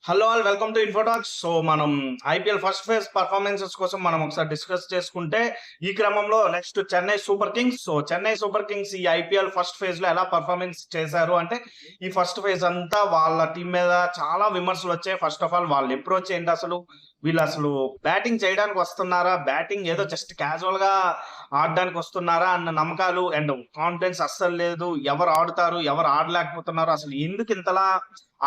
Hello all welcome to ఇన్ఫోటాక్స్. So మనం IPL first phase performances కోసం మనం ఒకసారి డిస్కస్ చేసుకుంటే ఈ క్రమంలో next Chennai super Kings. So Chennai super Kings ఈ ఐపీఎల్ ఫస్ట్ ఫేజ్ లో ఎలా పర్ఫార్మెన్స్ చేశారు అంటే ఈ ఫస్ట్ ఫేజ్ అంతా వాళ్ళ టీం మీద చాలా విమర్శలు వచ్చాయి. ఫస్ట్ ఆఫ్ ఆల్ వాళ్ళ అప్రోచ్ ఏంటి, అసలు వీళ్ళు అసలు బ్యాటింగ్ చేయడానికి వస్తున్నారా, బ్యాటింగ్ ఏదో జస్ట్ క్యాజువల్ గా ఆడడానికి వస్తున్నారా అన్న నమ్మకాలు అండ్ కాన్ఫిడెన్స్ అస్సలు లేదు. ఎవరు ఆడుతారు, ఎవరు ఆడలేకపోతున్నారు, అసలు ఎందుకు ఇంతలా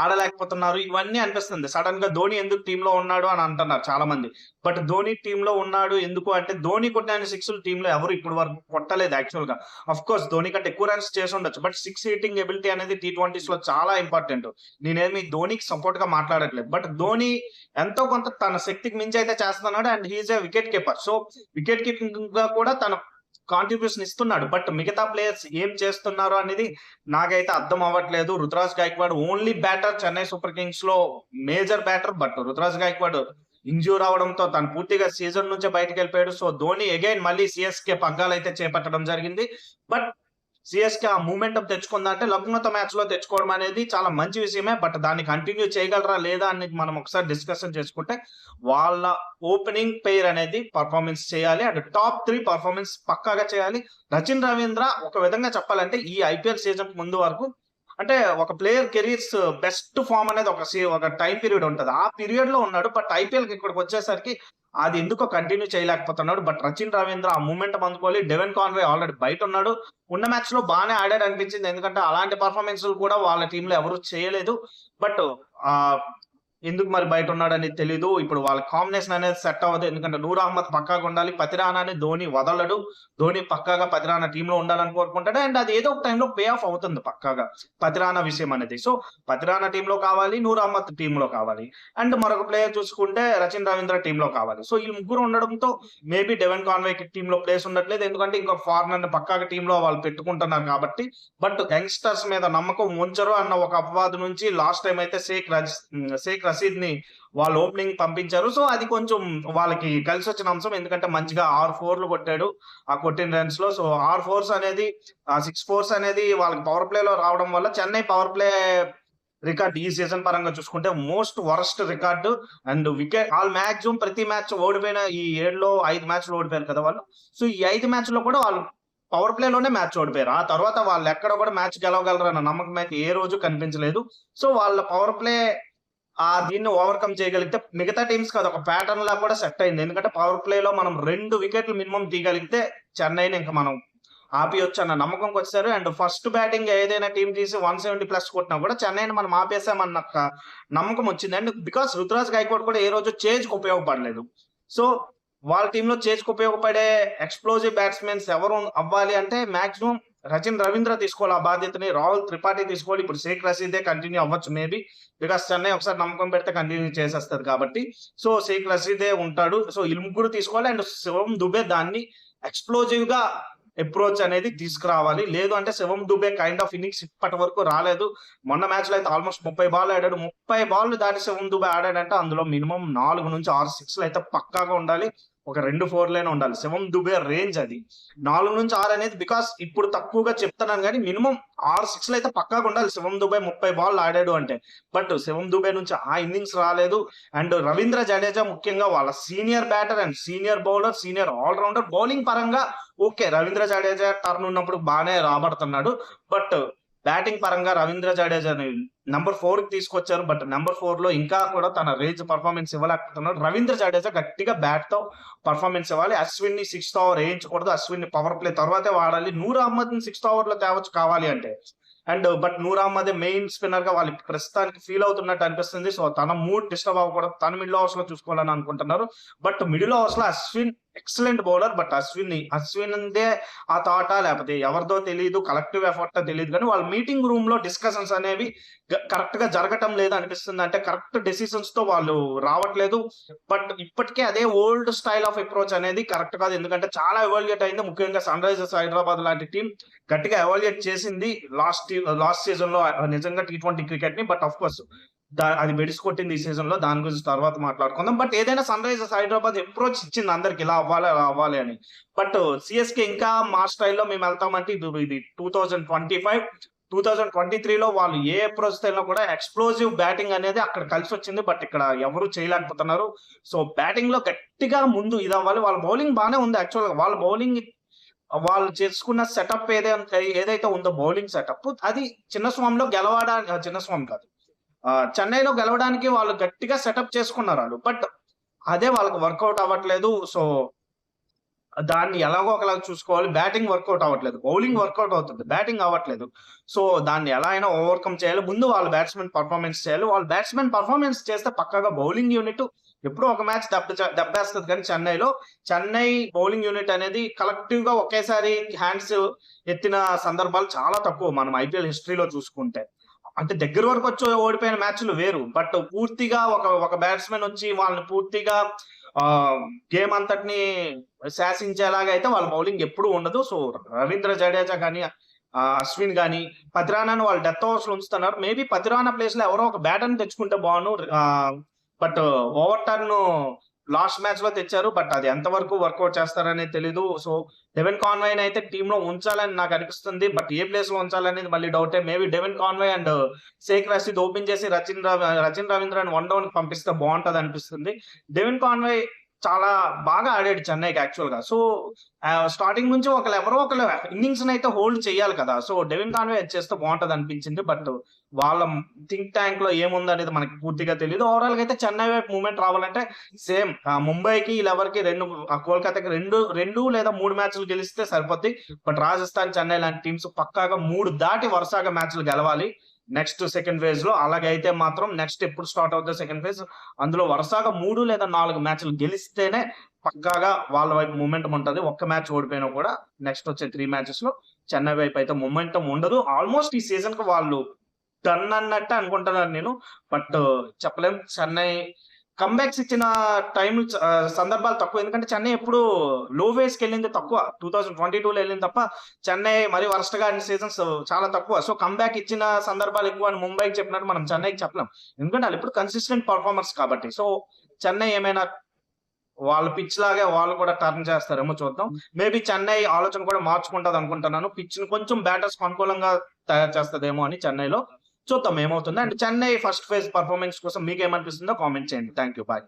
ఆడలేకపోతున్నారు, ఇవన్నీ అనిపిస్తుంది. సడన్ గా ధోని ఎందుకు టీమ్ లో ఉన్నాడు అని అంటున్నారు చాలా మంది. బట్ ధోని టీమ్ లో ఉన్నాడు ఎందుకు అంటే ధోని కొట్టిన సిక్స్లు టీమ్ లో ఎవరు ఇప్పుడు వరకు కొట్టలేదు. యాక్చువల్ గా అఫ్ కోర్స్ ధోని కంటే ఎక్కువ రన్స్ చేసి ఉండొచ్చు, బట్ సిక్స్ హిట్టింగ్ ఎబిలిటీ అనేది టీ20s లో చాలా ఇంపార్టెంట్. నేనేమి ధోనికి సపోర్ట్ గా మాట్లాడట్లేదు, బట్ ధోని ఎంతో కొంత తన శక్తికి మించి అయితే చేస్తున్నాడు and he is a wicket keeper. So wicket keeping గా కూడా తన కాంట్రిబ్యూషన్ ఇస్తున్నాడు. బట్ మిగతా ప్లేయర్స్ ఏం చేస్తున్నారు అనేది నాకైతే అర్థం అవ్వట్లేదు. Ruturaj Gaikwad only batter Chennai super kings లో, major batter. But Ruturaj Gaikwad injure అవడంతో తను పూర్తిగా సీజన్ నుంచే బయటకు వెళ్ళిపోయాడు. సో ధోని అగైన్ మళ్ళీ సిఎస్కే పగ్గాలు అయితే చేపట్టడం జరిగింది. బట్ సిఎస్కే ఆ మూమెంటం తెచ్చుకుందంటే లక్నోతో మ్యాచ్ లో తెచ్చుకోవడం అనేది చాలా మంచి విషయమే. బట్ దాన్ని కంటిన్యూ చేయగలరా లేదా అనేది మనం ఒకసారి డిస్కషన్ చేసుకుంటే వాళ్ళ ఓపెనింగ్ పేర్ అనేది పర్ఫార్మెన్స్ చేయాలి అండ్ టాప్ 3 పర్ఫార్మెన్స్ పక్కాగా చేయాలి. రచిన్ రవీంద్ర ఒక విధంగా చెప్పాలంటే ఈ ఐపీఎల్ సీజన్ ముందు వరకు అంటే ఒక ప్లేయర్ కెరీర్స్ బెస్ట్ ఫామ్ అనేది ఒక టైం పీరియడ్ ఉంటది, ఆ పీరియడ్ లో ఉన్నాడు. బట్ ఐపీఎల్ కి ఇక్కడికి వచ్చేసరికి అది ఎందుకో కంటిన్యూ చేయలేకపోతున్నాడు. బట్ రచిన్ రవీంద్ర ఆ మూమెంట్ అందుకోవాలి. డెవెన్ కాన్వే ఆల్రెడీ బయట ఉన్నాడు. ఉన్న మ్యాచ్ లో బాగానే ఆడాడు అనిపించింది, ఎందుకంటే అలాంటి పర్ఫార్మెన్స్ కూడా వాళ్ళ టీంలో ఎవరు చేయలేదు. బట్ ఆ ఎందుకు మరి బయట ఉన్నాడని తెలీదు. ఇప్పుడు వాళ్ళ కాంబినేషన్ అనేది సెట్ అవ్వదు, ఎందుకంటే నూర్ అహ్మద్ పక్కాగా ఉండాలి, పతిరానాని ధోని వదలడు. ధోని పక్కాగా పతిరానా టీమ్ లో ఉండాలని కోరుకుంటాడు అండ్ అది ఏదో ఒక టైంలో పే ఆఫ్ అవుతుంది పక్కాగా పతిరానా విషయం అనేది. సో పతిరానా టీమ్ లో కావాలి, నూర్ అహ్మద్ టీమ్ లో కావాలి అండ్ మరొక ప్లేయర్ చూసుకుంటే రచిన్ రవీంద్ర టీమ్ లో కావాలి. సో ఈ ముగ్గురు ఉండడంతో మేబీ డెవెన్ కాన్వే టీమ్ లో ప్లేస్ ఉండట్లేదు, ఎందుకంటే ఇంకొక ఫారినర్ పక్కాగా టీమ్ లో వాళ్ళు పెట్టుకుంటున్నారు కాబట్టి. బట్ యంగ్స్టర్స్ మీద నమ్మకం ఉంచరు అన్న ఒక అపవాదు నుంచి లాస్ట్ టైం అయితే షేక్ రషీద్ ని వాళ్ళు ఓపెనింగ్ పంపించారు. సో అది కొంచెం వాళ్ళకి కలిసి వచ్చిన అంశం, ఎందుకంటే మంచిగా 6 4లు కొట్టాడు ఆ కొట్టిన రన్స్ లో. సో 6 4s అనేది 6 4s అనేది వాళ్ళకి పవర్ ప్లే లో రావడం వల్ల చెన్నై పవర్ ప్లే రికార్డ్ ఈ సీజన్ పరంగా చూసుకుంటే most worst record. And wicket all maximum ప్రతి మ్యాచ్ ఓడిపోయిన ఈ 7లో 5 మ్యాచ్లు ఓడిపోయారు కదా వాళ్ళు. సో ఈ 5 మ్యాచ్లో కూడా వాళ్ళు పవర్ ప్లే లోనే మ్యాచ్ ఓడిపోయారు. ఆ తర్వాత వాళ్ళు ఎక్కడ కూడా మ్యాచ్ గెలవగలరు అన్న నమ్మకం అయితే ఏ రోజు కనిపించలేదు. సో వాళ్ళ పవర్ ప్లే దీన్ని ఓవర్కమ్ చేయగలిగితే మిగతా టీమ్స్ కి అదొక ప్యాటర్న్ లా కూడా సెట్ అయింది, ఎందుకంటే పవర్ ప్లే లో మనం 2 వికెట్లు మినిమం తీయగలిగితే చెన్నైని ఇంకా మనం ఆపేయొచ్చు అన్న నమ్మకంకి వచ్చారు. అండ్ ఫస్ట్ బ్యాటింగ్ ఏదైనా టీం తీసి 170+ కొట్టినా కూడా చెన్నైని మనం ఆపేసామన్న నమ్మకం వచ్చింది. అండ్ బికాస్ రుతురాజ్ గైక్వాడ్ కూడా ఏ రోజు చేజ్కి ఉపయోగపడలేదు. సో వాళ్ళ టీంలో చేజ్కి ఉపయోగపడే ఎక్స్ప్లోజివ్ బ్యాట్స్మెన్స్ ఎవరు అవ్వాలి అంటే మాక్సిమం రచిన్ రవీంద్ర తీసుకోవాలి ఆ బాధ్యతని, రాహుల్ త్రిపాఠి తీసుకోవాలి. ఇప్పుడు షేక్ రషీదే కంటిన్యూ అవ్వచ్చు మేబీ, బికాస్ చెన్నై ఒకసారి నమ్మకం పెడితే కంటిన్యూ చేసేస్తారు కాబట్టి. సో షేక్ రషీదే ఉంటాడు. సో ఈ ముగ్గురు తీసుకోవాలి అండ్ శివం దుబే దాన్ని ఎక్స్ప్లోజివ్ గా అప్రోచ్ అనేది తీసుకురావాలి. లేదు అంటే శివం దుబే కైండ్ ఆఫ్ ఇన్నింగ్స్ ఇప్పటి వరకు రాలేదు. మొన్న మ్యాచ్ లో అయితే ఆల్మోస్ట్ 30 బాల్ ఆడాడు. 30 బాల్ దాటి శివం దుబే ఆడాడంటే అందులో మినిమం 4 నుంచి 6 6లు అయితే పక్కాగా ఉండాలి, ఒక 2 4లైనా ఉండాలి. శివం దుబే రేంజ్ అది 4 నుంచి 6 అనేది, బికాస్ ఇప్పుడు తక్కువగా చెప్తున్నాను కానీ మినిమం 6 6లు అయితే పక్కాగా ఉండాలి శివం దుబే 30 బాల్ ఆడాడు అంటే. బట్ శివం దుబే నుంచి ఆ ఇన్నింగ్స్ రాలేదు. అండ్ రవీంద్ర జడేజా ముఖ్యంగా వాళ్ళ senior batter and senior bowler, senior allrounder. Bowling పరంగా ఓకే, రవీంద్ర జడేజా టర్న్ ఉన్నప్పుడు బాగానే రాబడుతున్నాడు. బట్ బ్యాటింగ్ పరంగా రవీంద్ర జడేజాని నెంబర్ 4 కి తీసుకొచ్చారు. బట్ నెంబర్ 4 లో ఇంకా కూడా తన రేంజ్ పర్ఫార్మెన్స్ ఇవ్వలేకపోతున్నాడు. రవీంద్ర జడేజా గట్టిగా బ్యాట్ తో పర్ఫార్మెన్స్ ఇవ్వాలి. అశ్విన్ ని 6th ఓవర్ వేయించకూడదు, అశ్విన్ ని పవర్ ప్లే తర్వాతే వాడాలి. నూర్ అహ్మద్ ని 6th ఓవర్ లో తేవచ్చు కావాలి అంటే. And but Noor Ahmad main spinner గా వాళ్ళు ప్రస్తుతానికి ఫీల్ అవుతున్నట్టు అనిపిస్తుంది. సో తన మూడ్ డిస్టర్బ్ అవ్వకూడదు, తన మిడిల్ ఓవర్స్ లో చూసుకోవాలని అనుకుంటున్నారు. బట్ మిడిల్ ఓవర్స్ లో Ashwin excellent bowler. But Ashwin ఆ థాటా లేకపోతే ఎవరిదో తెలియదు, కలెక్టివ్ ఎఫర్ట్ తెలియదు, కానీ వాళ్ళ మీటింగ్ రూమ్ లో డిస్కషన్స్ అనేవి కరెక్ట్ గా జరగటం లేదు అనిపిస్తుంది. అంటే కరెక్ట్ డెసిషన్స్ తో వాళ్ళు రావట్లేదు. బట్ ఇప్పటికే అదే ఓల్డ్ స్టైల్ ఆఫ్ అప్రోచ్ అనేది కరెక్ట్ కాదు, ఎందుకంటే చాలా ఎవాల్యుయేట్ అయింది. ముఖ్యంగా సన్ రైజర్స్ హైదరాబాద్ లాంటి టీం గట్టిగా ఎవాల్యుయేట్ చేసింది లాస్ట్ సీజన్ లో నిజంగా టీ20 క్రికెట్ ని. బట్ ఆఫ్ కోర్స్ అది బెడిసి కొట్టింది ఈ సీజన్ లో, దాని గురించి తర్వాత మాట్లాడుకుందాం. బట్ ఏదైనా సన్ రైజర్స్ హైదరాబాద్ అప్రోచ్ ఇచ్చింది అందరికి ఇలా అవ్వాలి అలా అవ్వాలి అని. బట్ సిఎస్కే ఇంకా మా స్టైల్లో మేము వెళ్తామంటే ఇది 2025 2023లో వాళ్ళు ఏ అప్రోచ్ వెళ్ళినా కూడా ఎక్స్‌ప్లోజివ్ బ్యాటింగ్ అనేది అక్కడ కలిసొచ్చింది. బట్ ఇక్కడ ఎవరు చేయలేకపోతున్నారు. సో బ్యాటింగ్‌లో గట్టిగా ముందు ఇదవ్వాలి. వాళ్ళ బౌలింగ్ బానే ఉంది యాక్చువల్‌గా. వాళ్ళ బౌలింగ్ వాళ్ళు చేసుకున్న సెటప్ ఏదైతే ఉందో బౌలింగ్ సెటప్ అది చిన్నస్వామిలో చిన్నస్వామి కాదు. చెన్నైలో గెలవడానికి వాళ్ళు గట్టిగా సెటప్ చేసుకున్నారు. బట్ అదే వాళ్ళకి వర్కౌట్ అవ్వట్లేదు. సో దాన్ని ఎలాగో ఒకలాగా చూసుకోవాలి. బ్యాటింగ్ వర్కౌట్ అవ్వట్లేదు. బౌలింగ్ వర్కౌట్ అవుతుంది. బ్యాటింగ్ అవ్వట్లేదు. సో దాన్ని ఎలా అయినా ఓవర్‌కమ్ చేయాలి. ముందు వాళ్ళ బ్యాట్స్‌మెన్ పెర్ఫార్మన్స్ చేయాలి. వాళ్ళ బ్యాట్స్‌మెన్ పెర్ఫార్మన్స్ చేస్తే పక్కాగా బౌలింగ్ యూనిట్ ఎప్పుడో ఒక మ్యాచ్ దెబ్బేస్తది కానీ చెన్నై బౌలింగ్ యూనిట్ అనేది కలెక్టివ్‌గా ఒకేసారి హ్యాండ్స్ ఎత్తిన సందర్భాలు చాలా తక్కువ మనం ఐపీఎల్ హిస్టరీలో చూసుకుంటే. అంటే దగ్గర వరకు వచ్చి ఓడిపోయిన మ్యాచ్‌లు వేరు. బట్ పూర్తిగా ఒక బ్యాట్స్‌మెన్ వచ్చి వాళ్ళని పూర్తిగా గేమ్ అంతటిని శాసించేలాగా అయితే వాళ్ళ బౌలింగ్ ఎప్పుడూ ఉండదు. సో రవీంద్ర జడేజా గాని, అశ్విన్ గాని, పతిరానాను వాళ్ళు డెత్ ఓవర్స్‌లో ఉంచుతున్నారు. మేబీ పతిరానా ప్లేస్‌లో ఎవరో ఒక బ్యాటర్‌ని తెచ్చుకుంటే బాగుండు. బట్ ఓవర్ టర్న్ లాస్ట్ మ్యాచ్‌లో తెచ్చారు. బట్ అది ఎంతవరకు వర్కౌట్ చేస్తారనేది తెలీదు. సో డెవిన్ కాన్వేని అయితే టీమ్‌లో ఉంచాలని నాకు అనిపిస్తుంది. బట్ ఏ ప్లేస్‌లో ఉంచాలనేది మళ్ళీ డౌటే. Maybe Devon Conway and Shaik Rasheed open చేసి రచిన్ రవీంద్రని వన్ డౌన్‌కి పంపిస్తే బాగుంటది అనిపిస్తుంది. డెవిన్ కాన్వే చాలా బాగా ఆడాడు చెన్నైకి యాక్చువల్‌గా. సో స్టార్టింగ్ నుంచి ఎవరో ఒకళ్ళు ఇన్నింగ్స్‌ని అయితే హోల్డ్ చేయాలి కదా! సో డెవిన్ కాన్వే చేస్తే బాగుంటది అనిపించింది. బట్ వాళ్ళ థింక్ ట్యాంక్‌లో ఏముందనేది మనకి పూర్తిగా తెలీదు. ఓవరాల్‌గా అయితే చెన్నై వైపు మూవ్‌మెంట్ రావాలంటే సేమ్ ముంబైకి ఈళ్ళెవరికి కోల్కతాకి 2 లేదా 3 మ్యాచ్‌లు గెలిస్తే సరిపోద్ది. బట్ రాజస్థాన్, చెన్నై లాంటి టీమ్స్ పక్కాగా 3 దాటి వరుసగా మ్యాచ్‌లు గెలవాలి. నెక్స్ట్ సెకండ్ ఫేజ్‌లో. అలాగైతే మాత్రం నెక్స్ట్ ఎప్పుడు స్టార్ట్ అవుద్దో సెకండ్ ఫేజ్ అందులో వరుసగా 3 లేదా 4 మ్యాచ్‌లు గెలిస్తేనే పక్కాగా వాళ్ళ వైపు మొమెంటం ఉంటది. ఒక్క మ్యాచ్ ఓడిపోయినా కూడా నెక్స్ట్ వచ్చే 3 మ్యాచెస్‌లో చెన్నై వైపు అయితే మొమెంటం ఉండదు. ఆల్‌మోస్ట్ ఈ సీజన్‌కి వాళ్ళు డన్ అన్నట్టే అనుకుంటున్నాను నేను. బట్ చెప్పలేం. చెన్నై కమ్‌బ్యాక్స్ ఇచ్చిన సందర్భాలు తక్కువ. ఎందుకంటే చెన్నై ఎప్పుడు లో ఫేజ్‌కెళ్ళింది తక్కువ. 2022లో ఎళ్ళింది తప్ప చెన్నై మరి వరస్ట్‌గా ఆడిన సీజన్స్ చాలా తక్కువ. సో కమ్‌బ్యాక్ ఇచ్చిన సందర్భాలు ఎక్కువ అని ముంబైకి చెప్పినట్టు మనం చెన్నైకి చెప్పలేం. ఎందుకంటే ఆళ్ళెప్పుడు కన్సిస్టెంట్ పెర్ఫార్మర్స్ కాబట్టి. సో చెన్నై ఏమైనా వాళ్ళ పిచ్ లాగే వాళ్ళు కూడా టర్న్ చేస్తారేమో చూద్దాం. మేబీ చెన్నై ఆలోచన కూడా మార్చుకుంటది అనుకుంటున్నాను. పిచ్‌ని కొంచెం బ్యాటర్స్‌కి అనుకూలంగా తయారు చేస్తదేమో అని చెన్నైలో. చూద్దాం ఏమవుతుందో. And Chennai first phase performance కోసం మీకేమనిపిస్తుందో కామెంట్ చేయండి. Thank you. బాయ్.